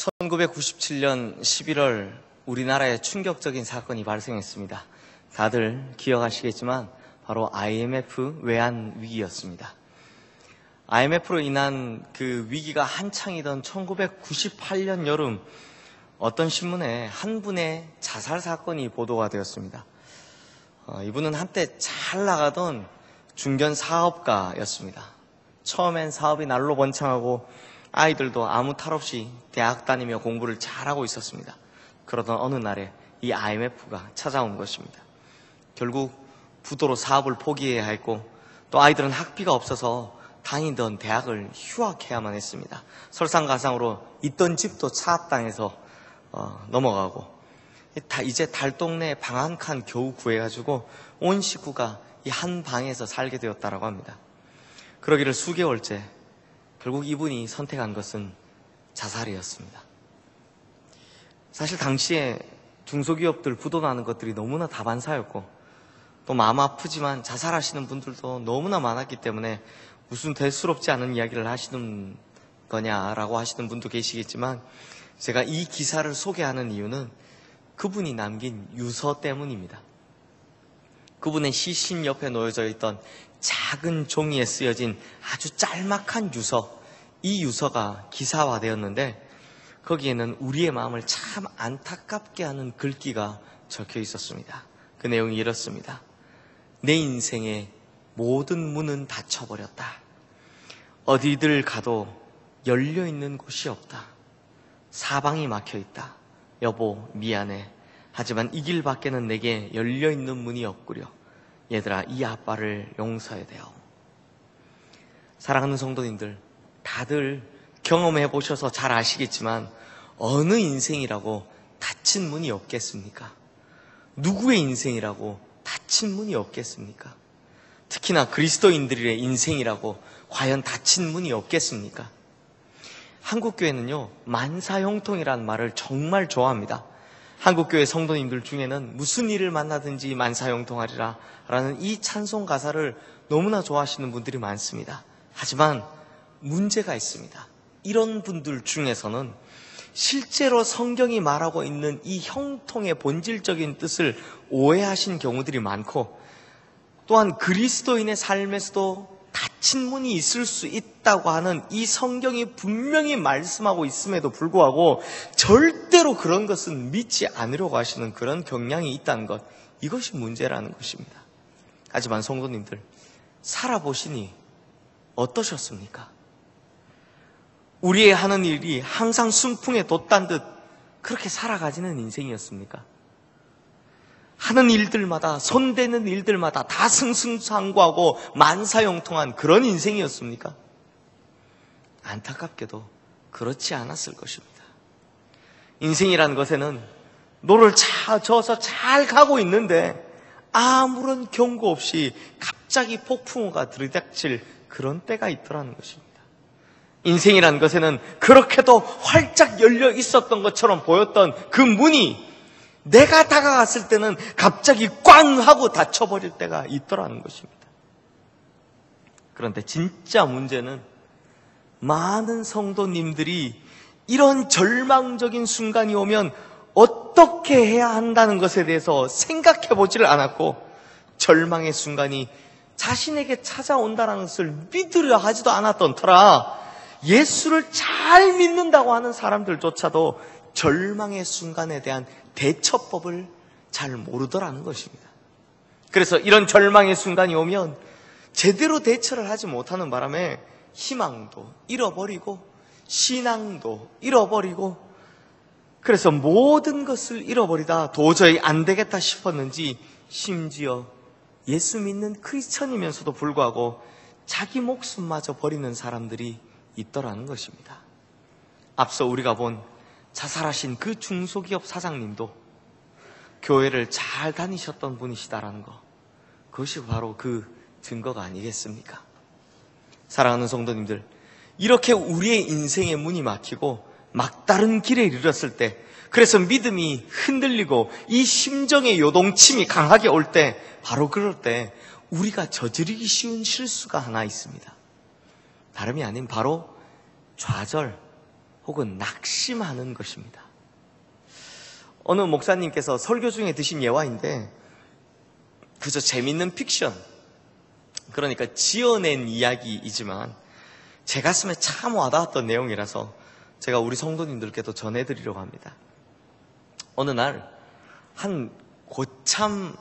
1997년 11월 우리나라에 충격적인 사건이 발생했습니다. 다들 기억하시겠지만 바로 IMF 외환 위기였습니다. IMF로 인한 그 위기가 한창이던 1998년 여름 어떤 신문에 한 분의 자살 사건이 보도가 되었습니다. 이분은 한때 잘 나가던 중견 사업가였습니다. 처음엔 사업이 날로 번창하고 아이들도 아무 탈 없이 대학 다니며 공부를 잘하고 있었습니다. 그러던 어느 날에 이 IMF가 찾아온 것입니다. 결국 부도로 사업을 포기해야 했고 또 아이들은 학비가 없어서 다니던 대학을 휴학해야만 했습니다. 설상가상으로 있던 집도 차압당해서 넘어가고 이제 달동네 방 한 칸 겨우 구해가지고 온 식구가 이 한 방에서 살게 되었다라고 합니다. 그러기를 수개월째 결국 이분이 선택한 것은 자살이었습니다. 사실 당시에 중소기업들 부도나는 것들이 너무나 다반사였고 또 마음 아프지만 자살하시는 분들도 너무나 많았기 때문에 무슨 대수롭지 않은 이야기를 하시는 거냐라고 하시는 분도 계시겠지만 제가 이 기사를 소개하는 이유는 그분이 남긴 유서 때문입니다. 그분의 시신 옆에 놓여져 있던 작은 종이에 쓰여진 아주 짤막한 유서, 이 유서가 기사화되었는데 거기에는 우리의 마음을 참 안타깝게 하는 글귀가 적혀 있었습니다. 그 내용이 이렇습니다. 내 인생의 모든 문은 닫혀버렸다. 어디들 가도 열려있는 곳이 없다. 사방이 막혀있다. 여보 미안해. 하지만 이 길 밖에는 내게 열려있는 문이 없구려. 얘들아 이 아빠를 용서해야 돼요. 사랑하는 성도님들, 다들 경험해 보셔서 잘 아시겠지만 어느 인생이라고 닫힌 문이 없겠습니까? 누구의 인생이라고 닫힌 문이 없겠습니까? 특히나 그리스도인들의 인생이라고 과연 닫힌 문이 없겠습니까? 한국교회는요, 만사형통이라는 말을 정말 좋아합니다. 한국교회 성도님들 중에는 무슨 일을 만나든지 만사형통하리라 라는 이 찬송 가사를 너무나 좋아하시는 분들이 많습니다. 하지만 문제가 있습니다. 이런 분들 중에서는 실제로 성경이 말하고 있는 이 형통의 본질적인 뜻을 오해하신 경우들이 많고 또한 그리스도인의 삶에서도 닫힌 문이 있을 수 있다고 하는 이 성경이 분명히 말씀하고 있음에도 불구하고 절대로 그런 것은 믿지 않으려고 하시는 그런 경향이 있다는 것, 이것이 문제라는 것입니다. 하지만 성도님들, 살아보시니 어떠셨습니까? 우리의 하는 일이 항상 순풍에 돛단 듯 그렇게 살아가지는 인생이었습니까? 하는 일들마다, 손대는 일들마다 다 승승장구하고 만사형통한 그런 인생이었습니까? 안타깝게도 그렇지 않았을 것입니다. 인생이라는 것에는 노를 져서 잘 가고 있는데 아무런 경고 없이 갑자기 폭풍우가 들이닥칠 그런 때가 있더라는 것입니다. 인생이라는 것에는 그렇게도 활짝 열려 있었던 것처럼 보였던 그 문이 내가 다가갔을 때는 갑자기 꽝 하고 닫혀버릴 때가 있더라는 것입니다. 그런데 진짜 문제는 많은 성도님들이 이런 절망적인 순간이 오면 어떻게 해야 한다는 것에 대해서 생각해 보지를 않았고 절망의 순간이 자신에게 찾아온다는 것을 믿으려 하지도 않았던 터라 예수를 잘 믿는다고 하는 사람들조차도 절망의 순간에 대한 대처법을 잘 모르더라는 것입니다. 그래서 이런 절망의 순간이 오면 제대로 대처를 하지 못하는 바람에 희망도 잃어버리고 신앙도 잃어버리고 그래서 모든 것을 잃어버리다 도저히 안 되겠다 싶었는지 심지어 예수 믿는 크리스천이면서도 불구하고 자기 목숨마저 버리는 사람들이 있더라는 것입니다. 앞서 우리가 본 자살하신 그 중소기업 사장님도 교회를 잘 다니셨던 분이시다라는 것, 그것이 바로 그 증거가 아니겠습니까? 사랑하는 성도님들, 이렇게 우리의 인생의 문이 막히고 막다른 길에 이르렀을 때, 그래서 믿음이 흔들리고 이 심정의 요동침이 강하게 올 때, 바로 그럴 때 우리가 저지르기 쉬운 실수가 하나 있습니다. 다름이 아닌 바로 좌절, 혹은 낙심하는 것입니다. 어느 목사님께서 설교 중에 드신 예화인데 그저 재밌는 픽션, 그러니까 지어낸 이야기이지만 제 가슴에 참 와닿았던 내용이라서 제가 우리 성도님들께도 전해드리려고 합니다. 어느 날 한 고참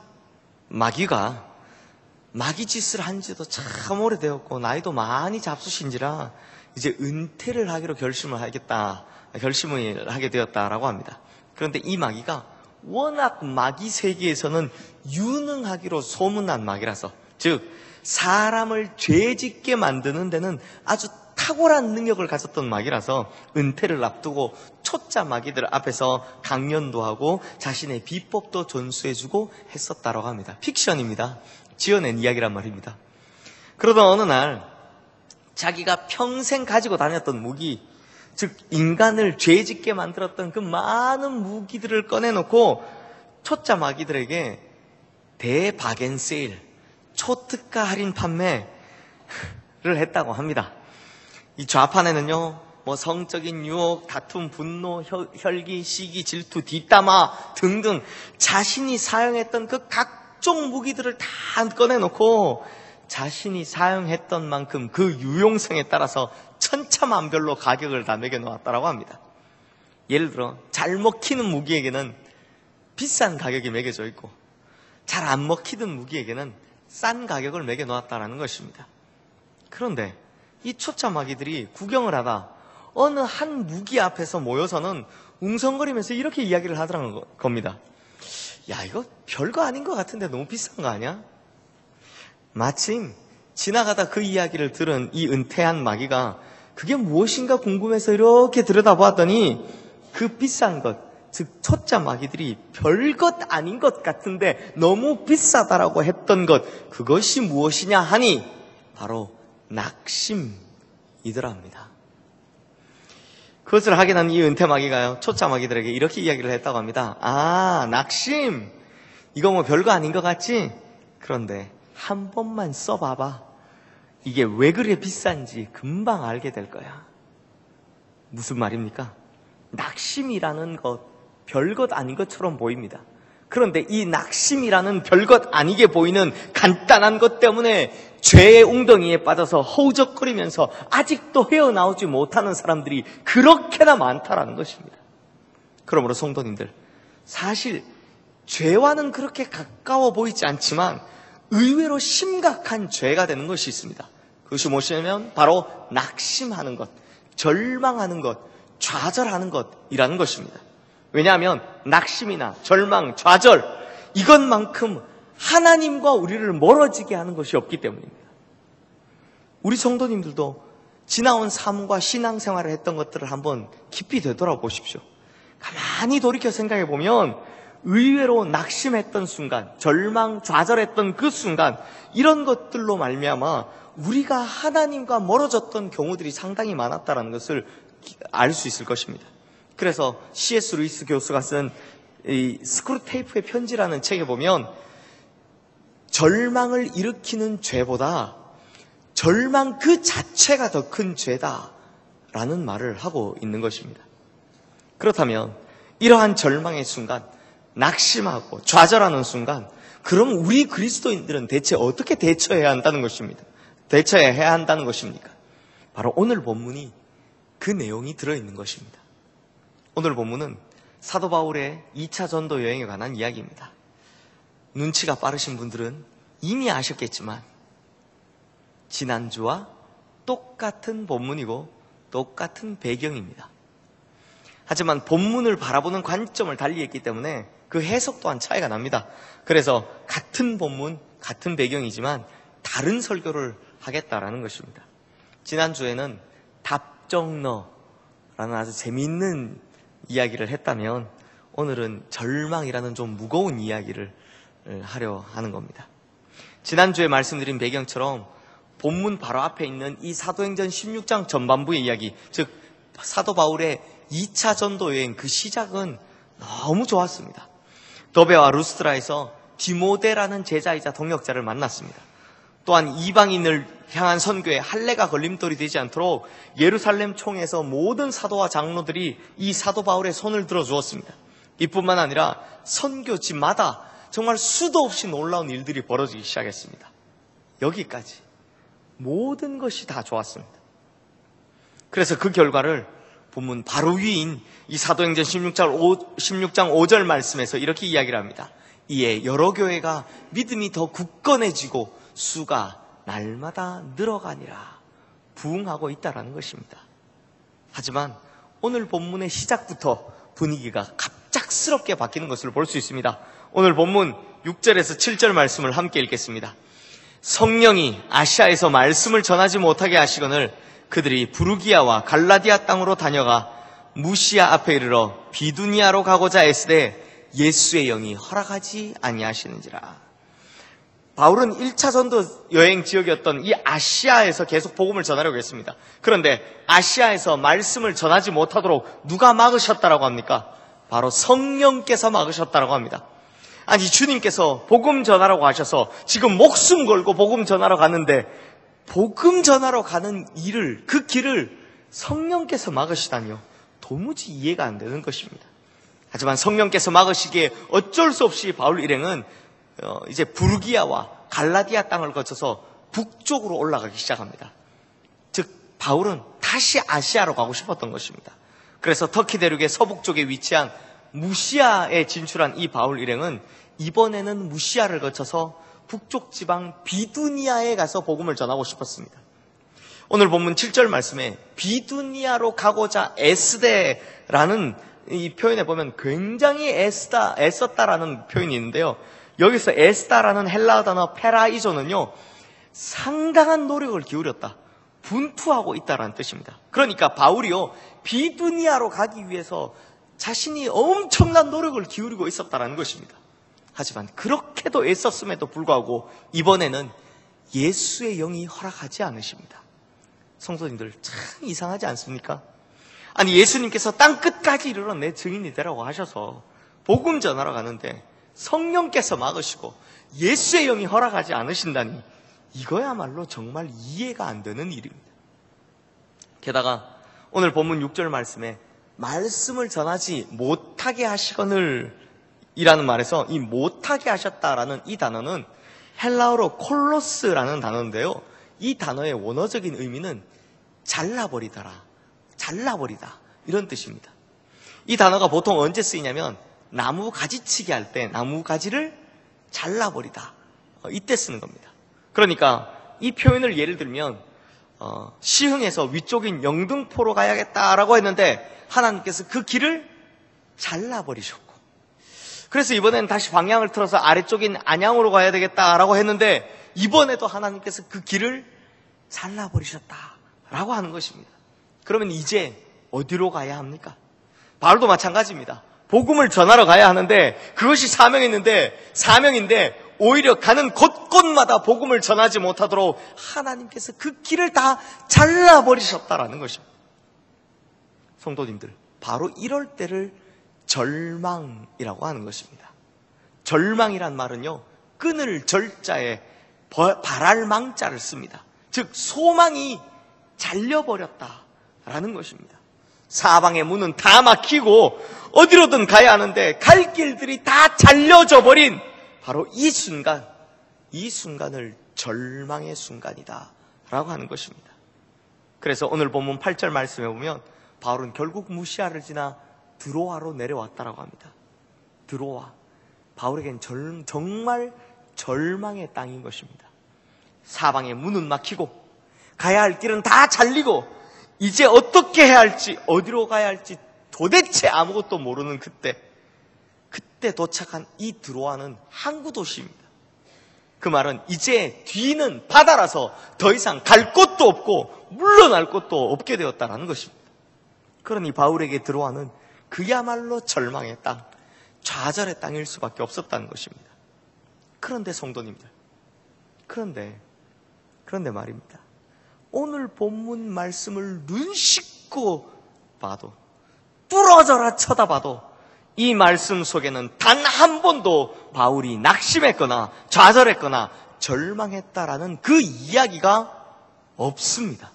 마귀가 마귀짓을 한 지도 참 오래되었고 나이도 많이 잡수신지라 이제 은퇴를 하기로 결심을 하게 되었다라고 합니다. 그런데 이 마귀가 워낙 마귀 세계에서는 유능하기로 소문난 마귀라서, 즉 사람을 죄짓게 만드는 데는 아주 탁월한 능력을 가졌던 마귀라서 은퇴를 앞두고 초짜 마귀들 앞에서 강연도 하고 자신의 비법도 전수해주고 했었다라고 합니다. 픽션입니다. 지어낸 이야기란 말입니다. 그러던 어느 날 자기가 평생 가지고 다녔던 무기, 즉 인간을 죄짓게 만들었던 그 많은 무기들을 꺼내놓고 초짜 마귀들에게 대바겐세일, 초특가 할인 판매를 했다고 합니다. 이 좌판에는요, 성적인 유혹, 다툼, 분노, 혈기, 시기, 질투, 뒷담화 등등 자신이 사용했던 그 각종 무기들을 다 꺼내놓고 자신이 사용했던 만큼 그 유용성에 따라서 천차만별로 가격을 다 매겨놓았다고 합니다. 예를 들어 잘 먹히는 무기에게는 비싼 가격이 매겨져 있고 잘 안 먹히던 무기에게는 싼 가격을 매겨놓았다는 것입니다. 그런데 이 초짜 마귀들이 구경을 하다 어느 한 무기 앞에서 모여서는 웅성거리면서 이렇게 이야기를 하더라는 겁니다. 야, 이거 별거 아닌 것 같은데 너무 비싼 거 아니야? 마침 지나가다 그 이야기를 들은 이 은퇴한 마귀가 그게 무엇인가 궁금해서 이렇게 들여다보았더니 그 비싼 것, 즉 초짜 마귀들이 별것 아닌 것 같은데 너무 비싸다라고 했던 것, 그것이 무엇이냐 하니 바로 낙심이더랍니다. 그것을 하게 난 이 은퇴 마귀가요, 초짜 마귀들에게 이렇게 이야기를 했다고 합니다. 아, 낙심, 이거 뭐 별거 아닌 것 같지? 그런데 한 번만 써봐봐. 이게 왜 그래 비싼지 금방 알게 될 거야. 무슨 말입니까? 낙심이라는 것, 별것 아닌 것처럼 보입니다. 그런데 이 낙심이라는 별것 아니게 보이는 간단한 것 때문에 죄의 웅덩이에 빠져서 허우적거리면서 아직도 헤어나오지 못하는 사람들이 그렇게나 많다라는 것입니다. 그러므로 성도님들, 사실 죄와는 그렇게 가까워 보이지 않지만 의외로 심각한 죄가 되는 것이 있습니다. 그것이 무엇이냐면 바로 낙심하는 것, 절망하는 것, 좌절하는 것이라는 것입니다. 왜냐하면 낙심이나 절망, 좌절, 이것만큼 하나님과 우리를 멀어지게 하는 것이 없기 때문입니다. 우리 성도님들도 지나온 삶과 신앙생활을 했던 것들을 한번 깊이 되돌아보십시오. 가만히 돌이켜 생각해 보면 의외로 낙심했던 순간, 절망, 좌절했던 그 순간, 이런 것들로 말미암아 우리가 하나님과 멀어졌던 경우들이 상당히 많았다는 것을 알 수 있을 것입니다. 그래서 C.S. 루이스 교수가 쓴 이 스크루테이프의 편지라는 책에 보면 절망을 일으키는 죄보다 절망 그 자체가 더 큰 죄다라는 말을 하고 있는 것입니다. 그렇다면 이러한 절망의 순간, 낙심하고 좌절하는 순간, 그럼 우리 그리스도인들은 대체 어떻게 대처해야 한다는 것입니다. 대처해야 한다는 것입니까? 바로 오늘 본문이 그 내용이 들어있는 것입니다. 오늘 본문은 사도 바울의 2차 전도 여행에 관한 이야기입니다. 눈치가 빠르신 분들은 이미 아셨겠지만 지난주와 똑같은 본문이고 똑같은 배경입니다. 하지만 본문을 바라보는 관점을 달리했기 때문에 그 해석 또한 차이가 납니다. 그래서 같은 본문, 같은 배경이지만 다른 설교를 하겠다라는 것입니다. 지난주에는 답정너라는 아주 재미있는 이야기를 했다면 오늘은 절망이라는 좀 무거운 이야기를 하려 하는 겁니다. 지난주에 말씀드린 배경처럼 본문 바로 앞에 있는 이 사도행전 16장 전반부의 이야기, 즉 사도 바울의 2차 전도 여행 그 시작은 너무 좋았습니다. 더베와 루스트라에서 디모데라는 제자이자 동역자를 만났습니다. 또한 이방인을 향한 선교에 할례가 걸림돌이 되지 않도록 예루살렘 총에서 모든 사도와 장로들이 이 사도 바울의 손을 들어주었습니다. 이뿐만 아니라 선교지마다 정말 수도 없이 놀라운 일들이 벌어지기 시작했습니다. 여기까지 모든 것이 다 좋았습니다. 그래서 그 결과를 본문 바로 위인 이 사도행전 16장 5절 말씀에서 이렇게 이야기를 합니다. 이에 여러 교회가 믿음이 더 굳건해지고 수가 날마다 늘어가니라 부응하고 있다라는 것입니다. 하지만 오늘 본문의 시작부터 분위기가 갑작스럽게 바뀌는 것을 볼 수 있습니다. 오늘 본문 6절에서 7절 말씀을 함께 읽겠습니다. 성령이 아시아에서 말씀을 전하지 못하게 하시거늘 그들이 부르기아와 갈라디아 땅으로 다녀가 무시아 앞에 이르러 비두니아로 가고자 애쓰되 예수의 영이 허락하지 아니하시는지라. 바울은 1차 전도 여행 지역이었던 이 아시아에서 계속 복음을 전하려고 했습니다. 그런데 아시아에서 말씀을 전하지 못하도록 누가 막으셨다라고 합니까? 바로 성령께서 막으셨다라고 합니다. 아니, 주님께서 복음 전하라고 하셔서 지금 목숨 걸고 복음 전하러 가는데 복음 전하러 가는 그 길을 성령께서 막으시다니요. 도무지 이해가 안 되는 것입니다. 하지만 성령께서 막으시기에 어쩔 수 없이 바울 일행은 이제 부르기아와 갈라디아 땅을 거쳐서 북쪽으로 올라가기 시작합니다. 즉 바울은 다시 아시아로 가고 싶었던 것입니다. 그래서 터키 대륙의 서북쪽에 위치한 무시아에 진출한 이 바울 일행은 이번에는 무시아를 거쳐서 북쪽 지방 비두니아에 가서 복음을 전하고 싶었습니다. 오늘 본문 7절 말씀에 비두니아로 가고자 애쓰되라는 이 표현에 보면 굉장히 애썼다라는 표현이 있는데요. 여기서 애쓰다라는 헬라어 단어 페라이조는요, 상당한 노력을 기울였다, 분투하고 있다라는 뜻입니다. 그러니까 바울이요, 비두니아로 가기 위해서 자신이 엄청난 노력을 기울이고 있었다라는 것입니다. 하지만 그렇게도 애썼음에도 불구하고 이번에는 예수의 영이 허락하지 않으십니다. 성도님들, 참 이상하지 않습니까? 아니, 예수님께서 땅 끝까지 이르러 내 증인이 되라고 하셔서 복음 전하러 가는데 성령께서 막으시고 예수의 영이 허락하지 않으신다니, 이거야말로 정말 이해가 안 되는 일입니다. 게다가 오늘 본문 6절 말씀에 말씀을 전하지 못하게 하시거늘 이라는 말에서 이 못하게 하셨다라는 이 단어는 헬라어로 콜로스라는 단어인데요, 이 단어의 원어적인 의미는 잘라버리다 이런 뜻입니다. 이 단어가 보통 언제 쓰이냐면 나무 가지치기 할 때 나무 가지를 잘라버리다, 이때 쓰는 겁니다. 그러니까 이 표현을 예를 들면 시흥에서 위쪽인 영등포로 가야겠다라고 했는데 하나님께서 그 길을 잘라버리셨고, 그래서 이번엔 다시 방향을 틀어서 아래쪽인 안양으로 가야 되겠다라고 했는데 이번에도 하나님께서 그 길을 잘라버리셨다라고 하는 것입니다. 그러면 이제 어디로 가야 합니까? 바울도 마찬가지입니다. 복음을 전하러 가야 하는데 그것이 사명인데 오히려 가는 곳곳마다 복음을 전하지 못하도록 하나님께서 그 길을 다 잘라버리셨다라는 것입니다. 성도님들, 바로 이럴 때를 절망이라고 하는 것입니다. 절망이란 말은요, 끊을 절자에 바랄 망자를 씁니다. 즉 소망이 잘려버렸다라는 것입니다. 사방의 문은 다 막히고 어디로든 가야 하는데 갈 길들이 다 잘려져 버린 바로 이 순간을 절망의 순간이다 라고 하는 것입니다. 그래서 오늘 본문 8절 말씀에 보면 바울은 결국 무시아를 지나 드로아로 내려왔다라고 합니다. 드로아, 바울에겐 정말 절망의 땅인 것입니다. 사방의 문은 막히고 가야 할 길은 다 잘리고 이제 어떻게 해야 할지, 어디로 가야 할지 도대체 아무것도 모르는 그때 도착한 이 드로아는 항구 도시입니다. 그 말은 이제 뒤는 바다라서 더 이상 갈 곳도 없고 물러날 곳도 없게 되었다는 것입니다. 그러니 바울에게 드로아는 그야말로 절망의 땅, 좌절의 땅일 수밖에 없었다는 것입니다. 그런데 성도님들, 그런데 말입니다. 오늘 본문 말씀을 눈 씻고 봐도, 뚫어져라 쳐다봐도 이 말씀 속에는 단 한 번도 바울이 낙심했거나 좌절했거나 절망했다라는 그 이야기가 없습니다.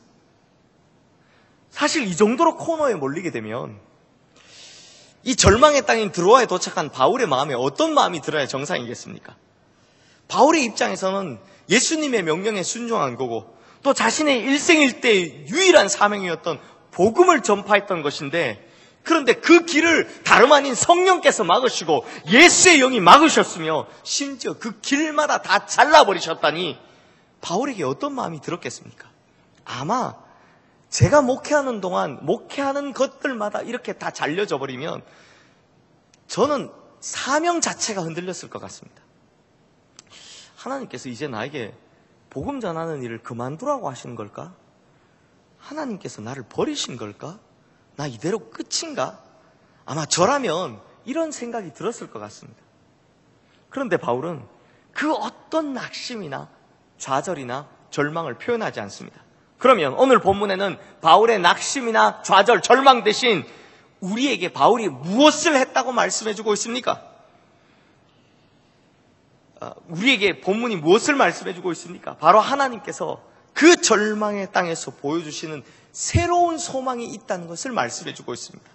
사실 이 정도로 코너에 몰리게 되면 이 절망의 땅인 드로아에 도착한 바울의 마음에 어떤 마음이 들어야 정상이겠습니까? 바울의 입장에서는 예수님의 명령에 순종한 거고 또 자신의 일생일대의 유일한 사명이었던 복음을 전파했던 것인데, 그런데 그 길을 다름 아닌 성령께서 막으시고 예수의 영이 막으셨으며 심지어 그 길마다 다 잘라버리셨다니 바울에게 어떤 마음이 들었겠습니까? 아마 제가 목회하는 동안 목회하는 것들마다 이렇게 다 잘려져 버리면 저는 사명 자체가 흔들렸을 것 같습니다. 하나님께서 이제 나에게 복음 전하는 일을 그만두라고 하시는 걸까? 하나님께서 나를 버리신 걸까? 나 이대로 끝인가? 아마 저라면 이런 생각이 들었을 것 같습니다. 그런데 바울은 그 어떤 낙심이나 좌절이나 절망을 표현하지 않습니다. 그러면 오늘 본문에는 바울의 낙심이나 좌절, 절망 대신 우리에게 바울이 무엇을 했다고 말씀해주고 있습니까? 우리에게 본문이 무엇을 말씀해주고 있습니까? 바로 하나님께서 그 절망의 땅에서 보여주시는 새로운 소망이 있다는 것을 말씀해주고 있습니다.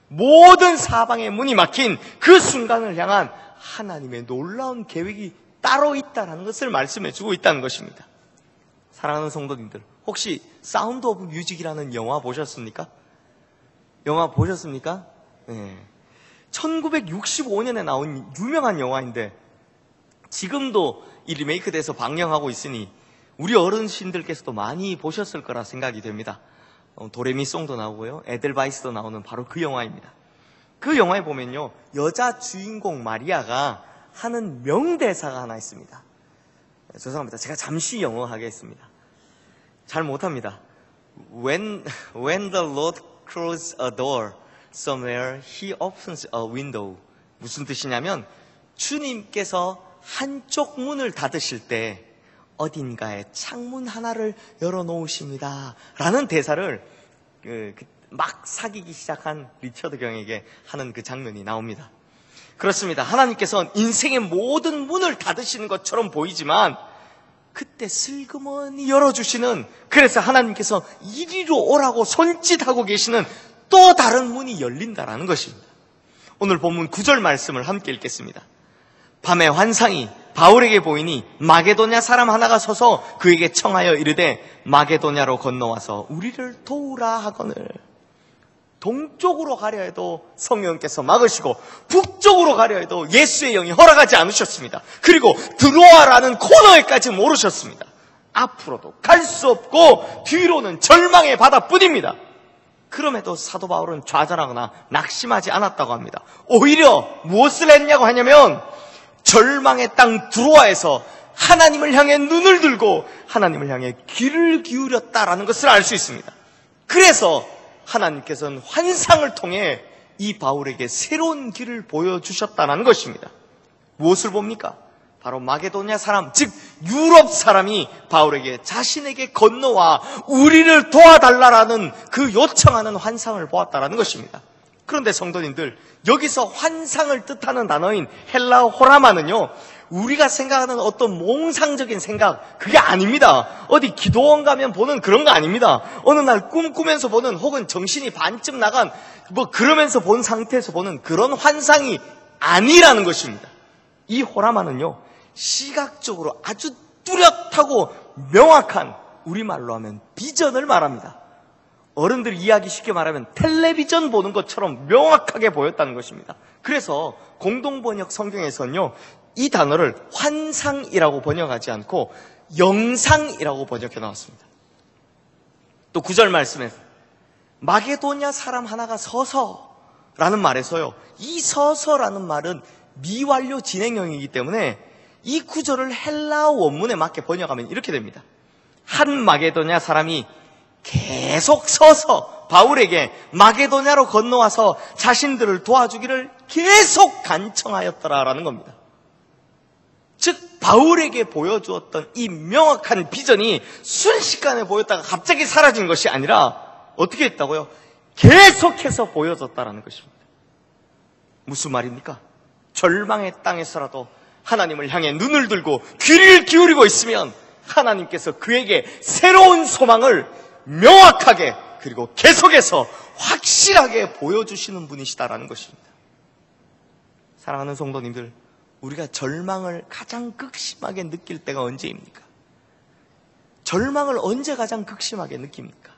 모든 사방의 문이 막힌 그 순간을 향한 하나님의 놀라운 계획이 따로 있다는 것을 말씀해주고 있다는 것입니다. 사랑하는 성도님들, 혹시 사운드 오브 뮤직이라는 영화 보셨습니까? 영화 보셨습니까? 네. 1965년에 나온 유명한 영화인데 지금도 이 리메이크 돼서 방영하고 있으니 우리 어르신들께서도 많이 보셨을 거라 생각이 됩니다. 도레미송도 나오고요, 에델바이스도 나오는 바로 그 영화입니다. 그 영화에 보면요, 여자 주인공 마리아가 하는 명대사가 하나 있습니다. 죄송합니다. 제가 잠시 영어 하겠습니다. 잘 못합니다. When the Lord closes a door somewhere, He opens a window. 무슨 뜻이냐면 주님께서 한쪽 문을 닫으실 때 어딘가에 창문 하나를 열어놓으십니다 라는 대사를 막 사귀기 시작한 리처드 경에게 하는 그 장면이 나옵니다. 그렇습니다. 하나님께서는 인생의 모든 문을 닫으시는 것처럼 보이지만 그때 슬그머니 열어주시는, 그래서 하나님께서 이리로 오라고 손짓하고 계시는 또 다른 문이 열린다라는 것입니다. 오늘 본문 9절 말씀을 함께 읽겠습니다. 밤에 환상이 바울에게 보이니 마게도냐 사람 하나가 서서 그에게 청하여 이르되 마게도냐로 건너와서 우리를 도우라 하거늘. 동쪽으로 가려 해도 성령께서 막으시고 북쪽으로 가려 해도 예수의 영이 허락하지 않으셨습니다. 그리고 드로아라는 코너에까지 모르셨습니다. 앞으로도 갈 수 없고 뒤로는 절망의 바다뿐입니다. 그럼에도 사도 바울은 좌절하거나 낙심하지 않았다고 합니다. 오히려 무엇을 했냐고 하냐면 절망의 땅 드로아에서 하나님을 향해 눈을 들고 하나님을 향해 귀를 기울였다라는 것을 알 수 있습니다. 그래서 하나님께서는 환상을 통해 이 바울에게 새로운 길을 보여주셨다는 것입니다. 무엇을 봅니까? 바로 마게도냐 사람, 즉 유럽 사람이 바울에게 자신에게 건너와 우리를 도와달라라는 그 요청하는 환상을 보았다는 것입니다. 그런데 성도님들, 여기서 환상을 뜻하는 단어인 헬라어 호라마는요, 우리가 생각하는 어떤 몽상적인 생각, 그게 아닙니다. 어디 기도원 가면 보는 그런 거 아닙니다. 어느 날 꿈꾸면서 보는, 혹은 정신이 반쯤 나간 그러면서 본 상태에서 보는 그런 환상이 아니라는 것입니다. 이 호라마는요, 시각적으로 아주 뚜렷하고 명확한, 우리말로 하면 비전을 말합니다. 어른들 이야기 쉽게 말하면 텔레비전 보는 것처럼 명확하게 보였다는 것입니다. 그래서 공동번역 성경에서는요, 이 단어를 환상이라고 번역하지 않고 영상이라고 번역해 나왔습니다. 또 9절 말씀에 마게도냐 사람 하나가 서서라는 말에서요, 이 서서라는 말은 미완료 진행형이기 때문에 이 구절을 헬라어 원문에 맞게 번역하면 이렇게 됩니다. 한 마게도냐 사람이 계속 서서 바울에게 마게도냐로 건너와서 자신들을 도와주기를 계속 간청하였더라라는 겁니다. 즉 바울에게 보여주었던 이 명확한 비전이 순식간에 보였다가 갑자기 사라진 것이 아니라 어떻게 했다고요? 계속해서 보여줬다라는 것입니다. 무슨 말입니까? 절망의 땅에서라도 하나님을 향해 눈을 들고 귀를 기울이고 있으면 하나님께서 그에게 새로운 소망을 명확하게 그리고 계속해서 확실하게 보여주시는 분이시다라는 것입니다. 사랑하는 성도님들, 우리가 절망을 가장 극심하게 느낄 때가 언제입니까? 절망을 언제 가장 극심하게 느낍니까?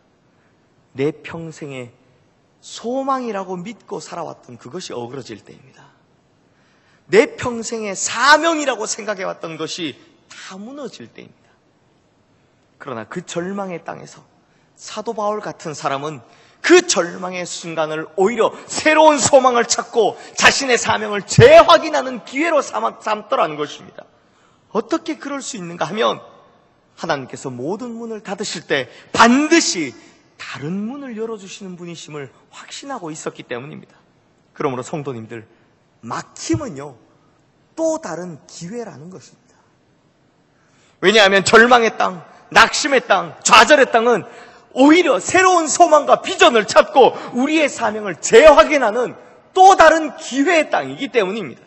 내 평생에 소망이라고 믿고 살아왔던 그것이 어그러질 때입니다. 내 평생의 사명이라고 생각해왔던 것이 다 무너질 때입니다. 그러나 그 절망의 땅에서 사도 바울 같은 사람은 그 절망의 순간을 오히려 새로운 소망을 찾고 자신의 사명을 재확인하는 기회로 삼더라는 것입니다. 어떻게 그럴 수 있는가 하면 하나님께서 모든 문을 닫으실 때 반드시 다른 문을 열어주시는 분이심을 확신하고 있었기 때문입니다. 그러므로 성도님들, 막힘은요, 또 다른 기회라는 것입니다. 왜냐하면 절망의 땅, 낙심의 땅, 좌절의 땅은 오히려 새로운 소망과 비전을 찾고 우리의 사명을 재확인하는 또 다른 기회의 땅이기 때문입니다.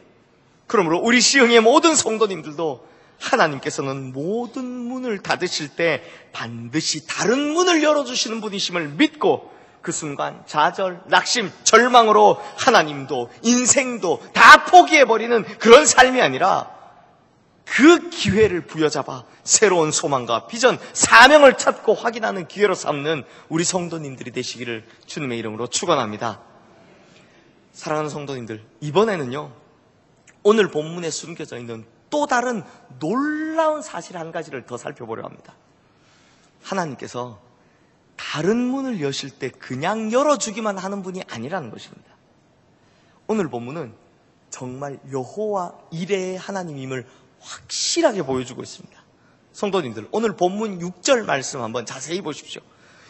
그러므로 우리 시흥의 모든 성도님들도 하나님께서는 모든 문을 닫으실 때 반드시 다른 문을 열어주시는 분이심을 믿고 그 순간 좌절, 낙심, 절망으로 하나님도 인생도 다 포기해버리는 그런 삶이 아니라 그 기회를 부여잡아 새로운 소망과 비전, 사명을 찾고 확인하는 기회로 삼는 우리 성도님들이 되시기를 주님의 이름으로 축원합니다. 사랑하는 성도님들, 이번에는요, 오늘 본문에 숨겨져 있는 또 다른 놀라운 사실 한 가지를 더 살펴보려 합니다. 하나님께서 다른 문을 여실 때 그냥 열어주기만 하는 분이 아니라는 것입니다. 오늘 본문은 정말 여호와 이레의 하나님임을 확실하게 보여주고 있습니다. 성도님들, 오늘 본문 6절 말씀 한번 자세히 보십시오.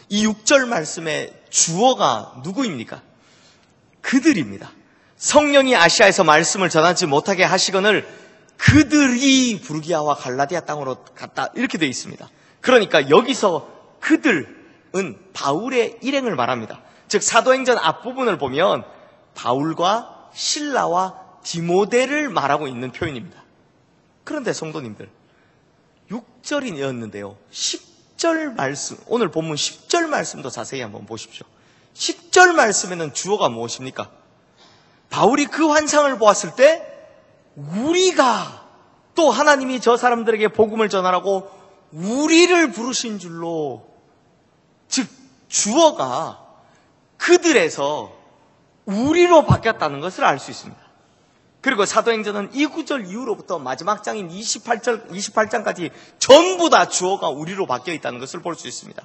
이 6절 말씀의 주어가 누구입니까? 그들입니다. 성령이 아시아에서 말씀을 전하지 못하게 하시거늘 그들이 부르기아와 갈라디아 땅으로 갔다, 이렇게 되어 있습니다. 그러니까 여기서 그들은 바울의 일행을 말합니다. 즉 사도행전 앞부분을 보면 바울과 실라와 디모데를 말하고 있는 표현입니다. 그런데 성도님들, 6절이었는데요 10절 말씀, 오늘 본문 10절 말씀도 자세히 한번 보십시오. 10절 말씀에는 주어가 무엇입니까? 바울이 그 환상을 보았을 때 우리가 또 하나님이 저 사람들에게 복음을 전하라고 우리를 부르신 줄로, 즉 주어가 그들에서 우리로 바뀌었다는 것을 알 수 있습니다. 그리고 사도행전은 이 구절 이후로부터 마지막 장인 28장까지 전부 다 주어가 우리로 바뀌어 있다는 것을 볼 수 있습니다.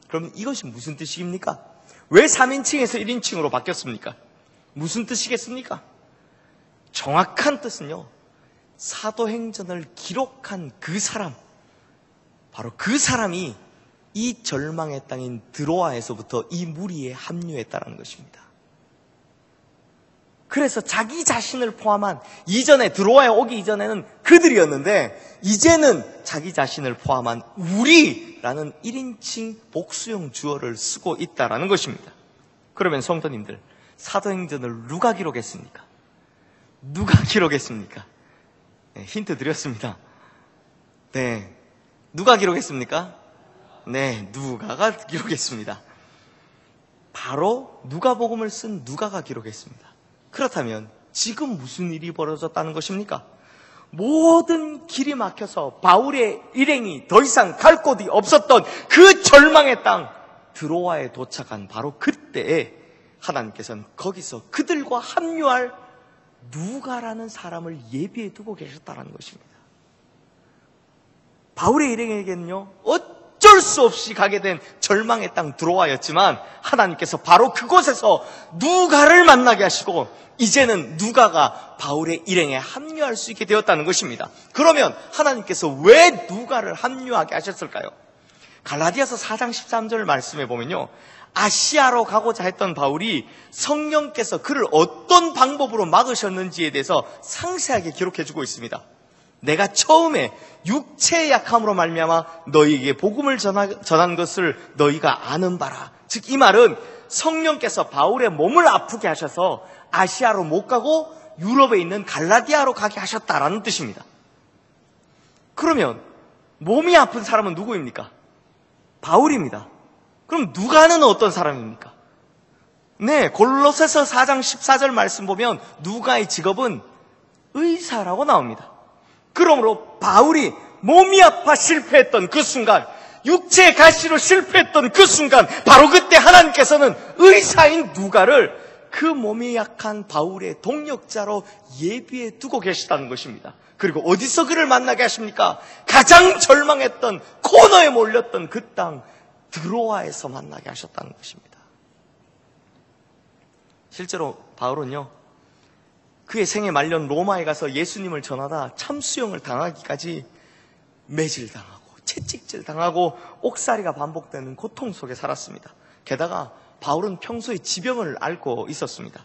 그럼 이것이 무슨 뜻입니까? 왜 3인칭에서 1인칭으로 바뀌었습니까? 무슨 뜻이겠습니까? 정확한 뜻은요, 사도행전을 기록한 그 사람, 바로 그 사람이 이 절망의 땅인 드로아에서부터 이 무리에 합류했다는 것입니다. 그래서 자기 자신을 포함한, 이전에 드로아에 오기 이전에는 그들이었는데 이제는 자기 자신을 포함한 우리라는 1인칭 복수형 주어를 쓰고 있다는 것입니다. 그러면 성도님들, 사도행전을 누가 기록했습니까? 누가 기록했습니까? 네, 힌트 드렸습니다. 네, 누가 기록했습니까? 네, 누가가 기록했습니다. 바로 누가복음을 쓴 누가가 기록했습니다. 그렇다면 지금 무슨 일이 벌어졌다는 것입니까? 모든 길이 막혀서 바울의 일행이 더 이상 갈 곳이 없었던 그 절망의 땅 드로아에 도착한 바로 그때에 하나님께서는 거기서 그들과 합류할 누가라는 사람을 예비해 두고 계셨다는 것입니다. 바울의 일행에게는요, 어쩔 수 없이 가게 된 절망의 땅 드로아였지만 하나님께서 바로 그곳에서 누가를 만나게 하시고 이제는 누가가 바울의 일행에 합류할 수 있게 되었다는 것입니다. 그러면 하나님께서 왜 누가를 합류하게 하셨을까요? 갈라디아서 4장 13절 말씀에 보면요, 아시아로 가고자 했던 바울이 성령께서 그를 어떤 방법으로 막으셨는지에 대해서 상세하게 기록해주고 있습니다. 내가 처음에 육체의 약함으로 말미암아 너희에게 복음을 전한 것을 너희가 아는 바라. 즉 이 말은 성령께서 바울의 몸을 아프게 하셔서 아시아로 못 가고 유럽에 있는 갈라디아로 가게 하셨다라는 뜻입니다. 그러면 몸이 아픈 사람은 누구입니까? 바울입니다. 그럼 누가는 어떤 사람입니까? 네, 골로새서 4장 14절 말씀 보면 누가의 직업은 의사라고 나옵니다. 그러므로 바울이 몸이 아파 실패했던 그 순간, 육체의 가시로 실패했던 그 순간, 바로 그때 하나님께서는 의사인 누가를 그 몸이 약한 바울의 동역자로 예비해 두고 계시다는 것입니다. 그리고 어디서 그를 만나게 하십니까? 가장 절망했던, 코너에 몰렸던 그 땅 드로아에서 만나게 하셨다는 것입니다. 실제로 바울은요, 그의 생애 말년 로마에 가서 예수님을 전하다 참수형을 당하기까지 매질당하고 채찍질당하고 옥살이가 반복되는 고통 속에 살았습니다. 게다가 바울은 평소에 지병을 앓고 있었습니다.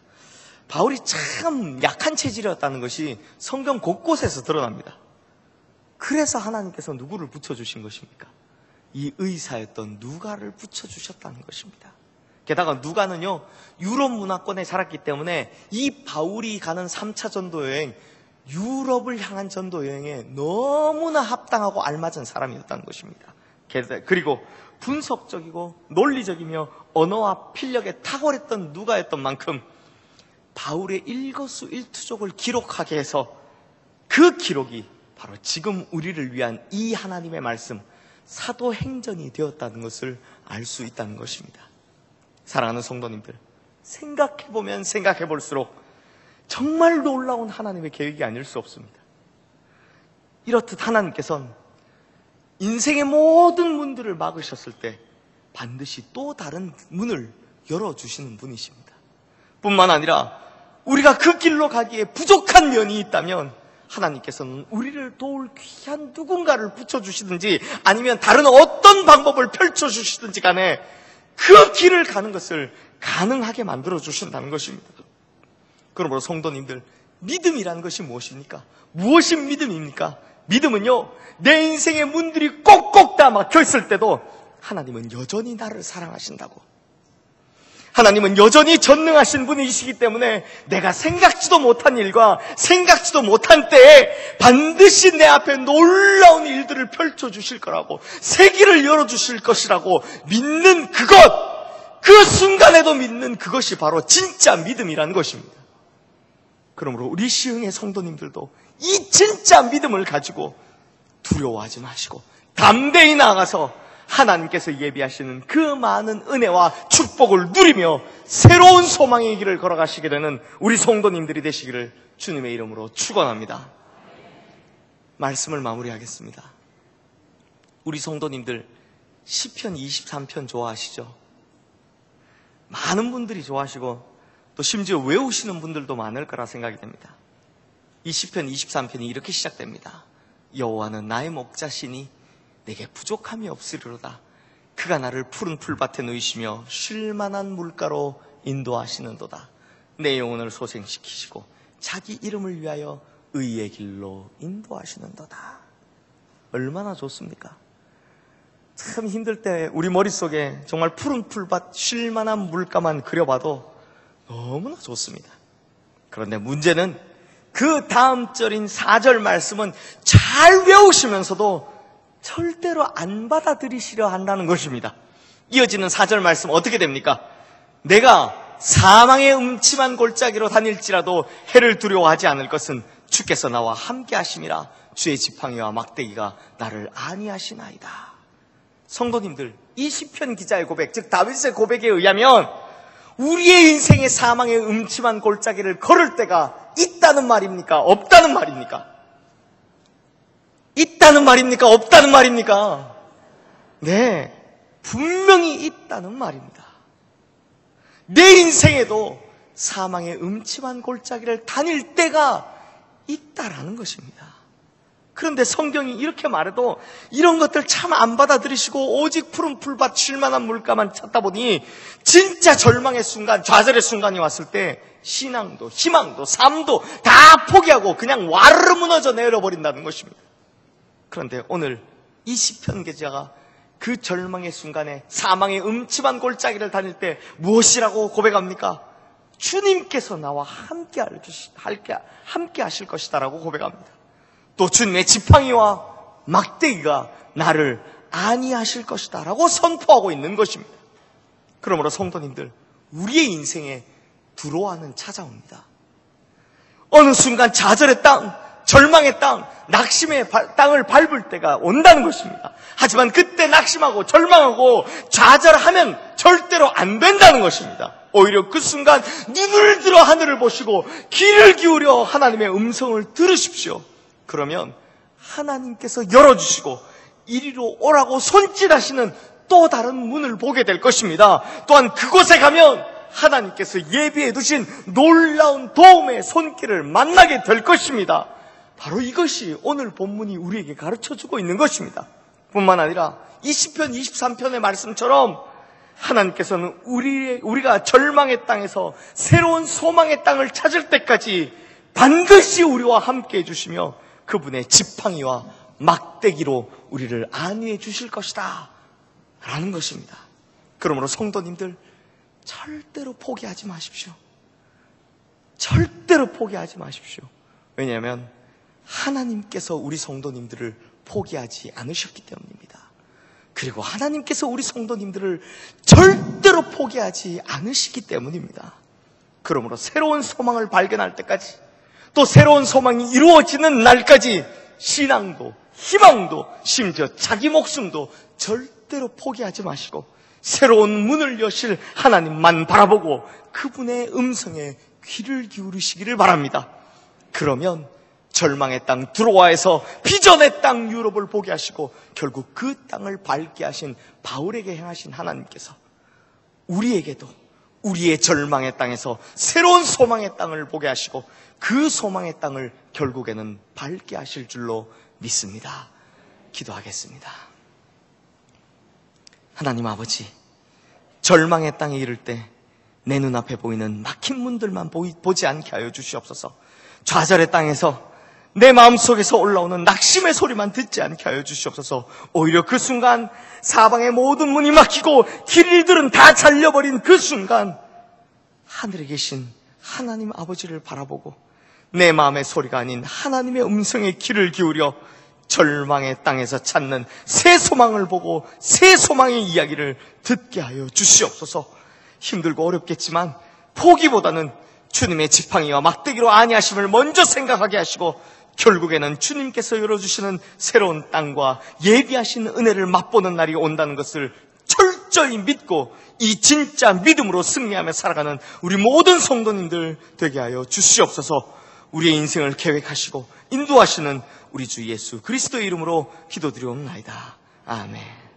바울이 참 약한 체질이었다는 것이 성경 곳곳에서 드러납니다. 그래서 하나님께서 누구를 붙여주신 것입니까? 이 의사였던 누가를 붙여주셨다는 것입니다. 게다가 누가는요, 유럽 문화권에 자랐기 때문에 이 바울이 가는 3차 전도 여행, 유럽을 향한 전도 여행에 너무나 합당하고 알맞은 사람이었다는 것입니다. 그리고 분석적이고 논리적이며 언어와 필력에 탁월했던 누가였던 만큼 바울의 일거수일투족을 기록하게 해서 그 기록이 바로 지금 우리를 위한 이 하나님의 말씀, 사도행전이 되었다는 것을 알 수 있다는 것입니다. 사랑하는 성도님들, 생각해보면 생각해볼수록 정말 놀라운 하나님의 계획이 아닐 수 없습니다. 이렇듯 하나님께서는 인생의 모든 문들을 막으셨을 때 반드시 또 다른 문을 열어주시는 분이십니다. 뿐만 아니라 우리가 그 길로 가기에 부족한 면이 있다면 하나님께서는 우리를 도울 귀한 누군가를 붙여주시든지 아니면 다른 어떤 방법을 펼쳐주시든지 간에 그 길을 가는 것을 가능하게 만들어주신다는 것입니다. 그러므로 성도님들, 믿음이라는 것이 무엇입니까? 무엇이 믿음입니까? 믿음은요, 내 인생의 문들이 꼭꼭 다 막혀있을 때도 하나님은 여전히 나를 사랑하신다고, 하나님은 여전히 전능하신 분이시기 때문에 내가 생각지도 못한 일과 생각지도 못한 때에 반드시 내 앞에 놀라운 일들을 펼쳐주실 거라고, 새 길을 열어주실 것이라고 믿는 그것, 그 순간에도 믿는 그것이 바로 진짜 믿음이라는 것입니다. 그러므로 우리 시흥의 성도님들도 이 진짜 믿음을 가지고 두려워하지 마시고 담대히 나아가서 하나님께서 예비하시는 그 많은 은혜와 축복을 누리며 새로운 소망의 길을 걸어가시게 되는 우리 성도님들이 되시기를 주님의 이름으로 축원합니다. 말씀을 마무리하겠습니다. 우리 성도님들 시편 23편 좋아하시죠? 많은 분들이 좋아하시고 또 심지어 외우시는 분들도 많을 거라 생각이 됩니다. 이 시편 23편이 이렇게 시작됩니다. 여호와는 나의 목자시니 내게 부족함이 없으리로다. 그가 나를 푸른 풀밭에 누이시며 쉴만한 물가로 인도하시는도다. 내 영혼을 소생시키시고 자기 이름을 위하여 의의 길로 인도하시는도다. 얼마나 좋습니까? 참 힘들 때 우리 머릿속에 정말 푸른 풀밭, 쉴만한 물가만 그려봐도 너무나 좋습니다. 그런데 문제는 그 다음 절인 4절 말씀은 잘 외우시면서도 절대로 안 받아들이시려 한다는 것입니다. 이어지는 4절 말씀 어떻게 됩니까? 내가 사망의 음침한 골짜기로 다닐지라도 해를 두려워하지 않을 것은 주께서 나와 함께 하심이라. 주의 지팡이와 막대기가 나를 안위하시나이다. 성도님들, 이 시편 기자의 고백, 즉 다윗의 고백에 의하면 우리의 인생의 사망의 음침한 골짜기를 걸을 때가 있다는 말입니까? 없다는 말입니까? 있다는 말입니까? 없다는 말입니까? 네, 분명히 있다는 말입니다. 내 인생에도 사망의 음침한 골짜기를 다닐 때가 있다라는 것입니다. 그런데 성경이 이렇게 말해도 이런 것들 참 안 받아들이시고 오직 푸른 풀밭 쉴만한 물가만 찾다 보니 진짜 절망의 순간, 좌절의 순간이 왔을 때 신앙도 희망도 삶도 다 포기하고 그냥 와르르 무너져 내려버린다는 것입니다. 그런데 오늘 이 시편 기자가 그 절망의 순간에 사망의 음침한 골짜기를 다닐 때 무엇이라고 고백합니까? 주님께서 나와 함께 하실 것이다라고 고백합니다. 또 주님의 지팡이와 막대기가 나를 안위하실 것이다라고 선포하고 있는 것입니다. 그러므로 성도님들, 우리의 인생에 두로와는 찾아옵니다. 어느 순간 좌절의 땅, 절망의 땅, 낙심의 땅을 밟을 때가 온다는 것입니다. 하지만 그때 낙심하고 절망하고 좌절하면 절대로 안 된다는 것입니다. 오히려 그 순간 눈을 들어 하늘을 보시고 귀를 기울여 하나님의 음성을 들으십시오. 그러면 하나님께서 열어주시고 이리로 오라고 손짓하시는 또 다른 문을 보게 될 것입니다. 또한 그곳에 가면 하나님께서 예비해 두신 놀라운 도움의 손길을 만나게 될 것입니다. 바로 이것이 오늘 본문이 우리에게 가르쳐주고 있는 것입니다. 뿐만 아니라 20편, 23편의 말씀처럼 하나님께서는 우리가 절망의 땅에서 새로운 소망의 땅을 찾을 때까지 반드시 우리와 함께 해주시며 그분의 지팡이와 막대기로 우리를 안위해 주실 것이다 라는 것입니다. 그러므로 성도님들, 절대로 포기하지 마십시오. 절대로 포기하지 마십시오. 왜냐하면 하나님께서 우리 성도님들을 포기하지 않으셨기 때문입니다. 그리고 하나님께서 우리 성도님들을 절대로 포기하지 않으시기 때문입니다. 그러므로 새로운 소망을 발견할 때까지, 또 새로운 소망이 이루어지는 날까지 신앙도 희망도 심지어 자기 목숨도 절대로 포기하지 마시고 새로운 문을 여실 하나님만 바라보고 그분의 음성에 귀를 기울이시기를 바랍니다. 그러면 절망의 땅 두로아에서 비전의 땅 유럽을 보게 하시고 결국 그 땅을 밟게 하신 바울에게 행하신 하나님께서 우리에게도 우리의 절망의 땅에서 새로운 소망의 땅을 보게 하시고 그 소망의 땅을 결국에는 밟게 하실 줄로 믿습니다. 기도하겠습니다. 하나님 아버지, 절망의 땅에 이를 때 내 눈앞에 보이는 막힌 문들만 보지 않게 하여 주시옵소서. 좌절의 땅에서 내 마음속에서 올라오는 낙심의 소리만 듣지 않게 하여 주시옵소서. 오히려 그 순간 사방의 모든 문이 막히고 길들은 다 잘려버린 그 순간 하늘에 계신 하나님 아버지를 바라보고 내 마음의 소리가 아닌 하나님의 음성에 귀를 기울여 절망의 땅에서 찾는 새 소망을 보고 새 소망의 이야기를 듣게 하여 주시옵소서. 힘들고 어렵겠지만 포기보다는 주님의 지팡이와 막대기로 안위하심을 먼저 생각하게 하시고 결국에는 주님께서 열어주시는 새로운 땅과 예비하신 은혜를 맛보는 날이 온다는 것을 철저히 믿고 이 진짜 믿음으로 승리하며 살아가는 우리 모든 성도님들 되게 하여 주시옵소서. 우리의 인생을 계획하시고 인도하시는 우리 주 예수 그리스도의 이름으로 기도드리옵나이다. 아멘.